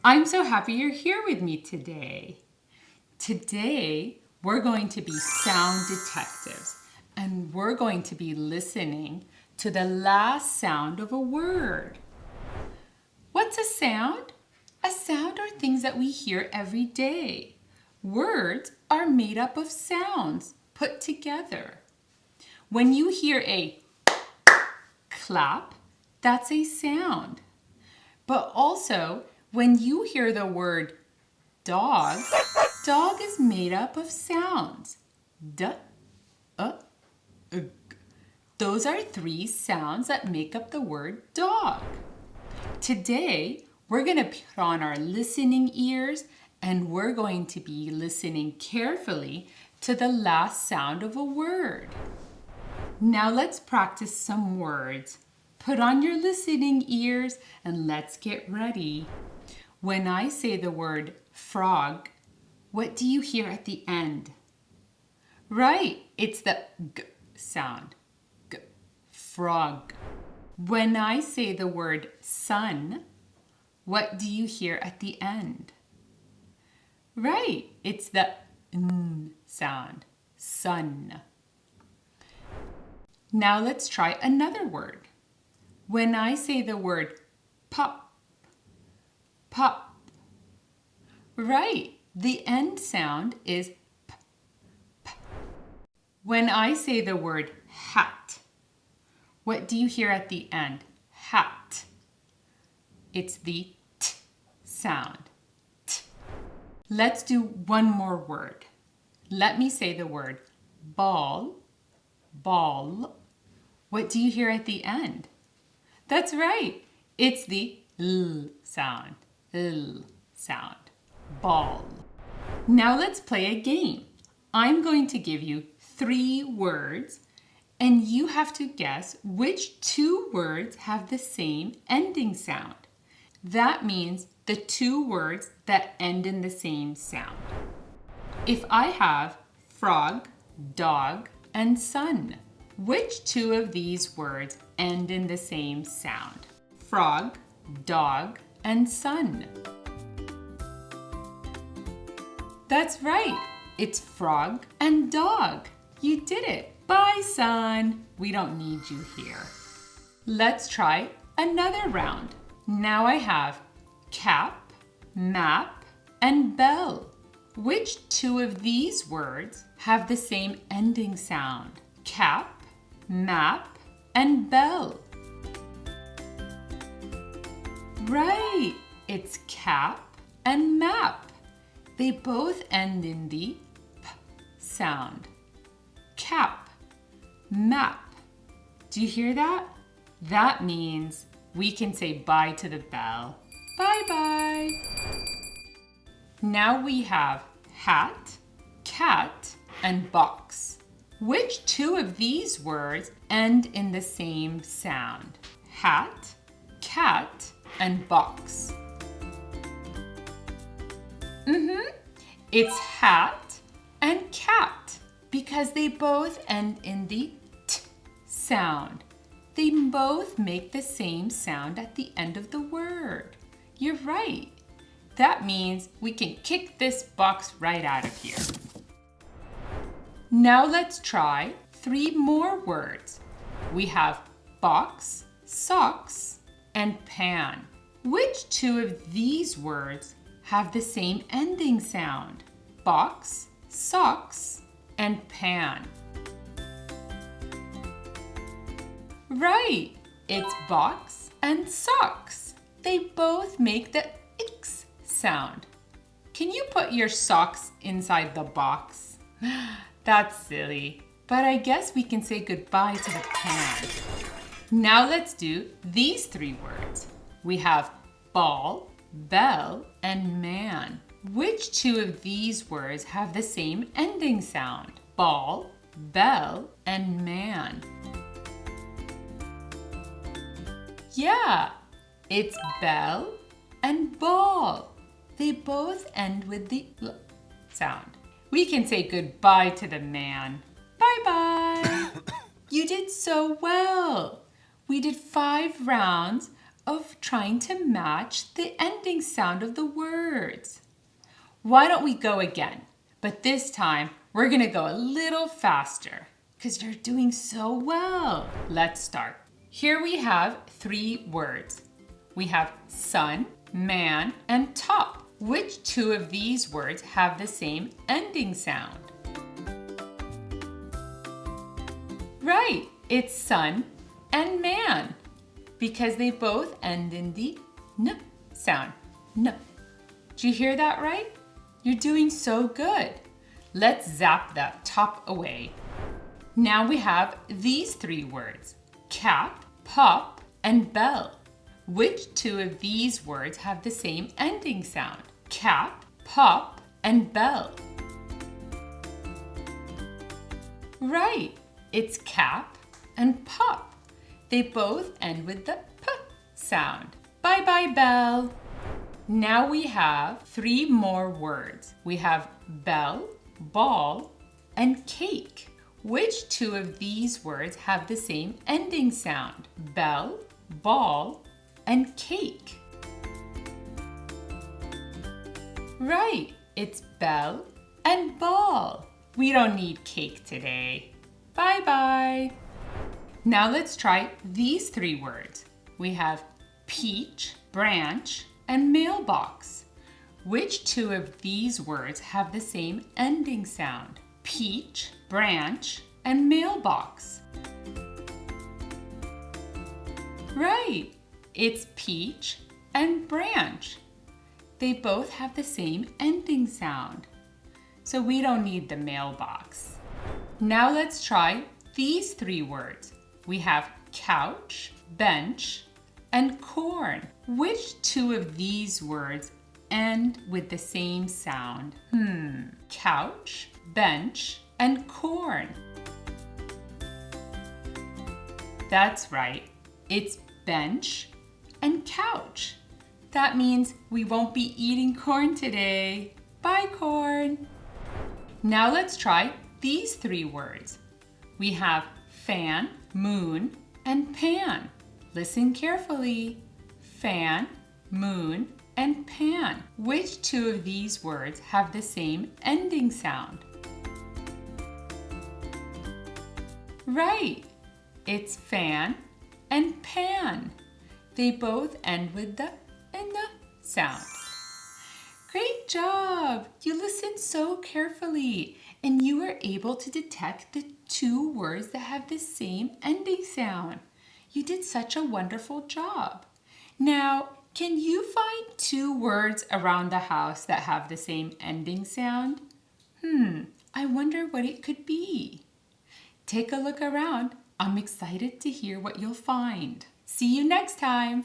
I'm so happy you're here with me today. Today, we're going to be sound detectives, and we're going to be listening to the last sound of a word. What's a sound? A sound are things that we hear every day. Words are made up of sounds put together. When you hear a clap, that's a sound. But also, when you hear the word dog, dog is made up of sounds. D, g. Those are three sounds that make up the word dog. Today, we're going to put on our listening ears and we're going to be listening carefully to the last sound of a word. Now let's practice some words. Put on your listening ears and let's get ready. When I say the word frog, what do you hear at the end? Right, it's the g sound. G, frog. When I say the word sun, what do you hear at the end? Right, it's the n sound. Sun. Now let's try another word. When I say the word pop, pop. Right, the end sound is p, p. When I say the word hat, what do you hear at the end? Hat. It's the t sound. T. Let's do one more word. Let me say the word ball, ball. What do you hear at the end? That's right. It's the l sound. L sound. Ball. Now let's play a game. I'm going to give you 3 words and you have to guess which 2 words have the same ending sound. That means the 2 words that end in the same sound. If I have frog, dog, and sun, which 2 of these words end in the same sound? Frog, dog, and sun. That's right. It's frog and dog. You did it. Bye, son. We don't need you here. Let's try another round. Now I have cap, map, and bell. Which 2 of these words have the same ending sound? Cap, map, and bell. Right, it's cap and map. They both end in the p sound. Cap, map. Do you hear that? That means we can say bye to the bell. Bye-bye. Now we have hat, cat, and box. Which 2 of these words end in the same sound? Hat, cat, and box. It's hat and cat because they both end in the t sound. They both make the same sound at the end of the word. You're right. That means we can kick this box right out of here. Now let's try 3 more words. We have box, socks, and pan. Which 2 of these words have the same ending sound? Box, socks, and pan. Right, it's box and socks. They both make the x sound. Can you put your socks inside the box? That's silly, but I guess we can say goodbye to the pan. Now let's do these 3 words. We have ball, bell, and man. Which 2 of these words have the same ending sound? Ball, bell, and man. Yeah, it's bell and ball. They both end with the l sound. We can say goodbye to the man. Bye-bye. You did so well. We did 5 rounds of trying to match the ending sound of the words. Why don't we go again? But this time, we're gonna go a little faster because you're doing so well. Let's start. Here we have 3 words. We have sun, man, and top. Which 2 of these words have the same ending sound? Right, it's sun and man because they both end in the n sound. N. Did you hear that right? You're doing so good. Let's zap that top away. Now we have these 3 words, cap, pop, and bell. Which 2 of these words have the same ending sound? Cap, pop, and bell. Right, it's cap and pop. They both end with the p sound. Bye-bye, bell. Now we have 3 more words. We have bell, ball, and cake. Which 2 of these words have the same ending sound? Bell, ball, and cake. Right, it's bell and ball. We don't need cake today. Bye-bye. Now let's try these 3 words. We have peach, branch, and mailbox. Which 2 of these words have the same ending sound? Peach, branch, and mailbox. Right, it's peach and branch. They both have the same ending sound. So we don't need the mailbox. Now let's try these 3 words. We have couch, bench, and corn. Which 2 of these words end with the same sound? Couch, bench, and corn. That's right. It's bench and couch. That means we won't be eating corn today. Bye, corn. Now let's try these 3 words. We have fan, moon, and pan. Listen carefully. Fan, moon, and pan. Which 2 of these words have the same ending sound? Right, it's fan and pan. They both end with the and the sound. Great job! You listened so carefully and you were able to detect the 2 words that have the same ending sound. You did such a wonderful job. Now, can you find 2 words around the house that have the same ending sound? I wonder what it could be. Take a look around. I'm excited to hear what you'll find. See you next time.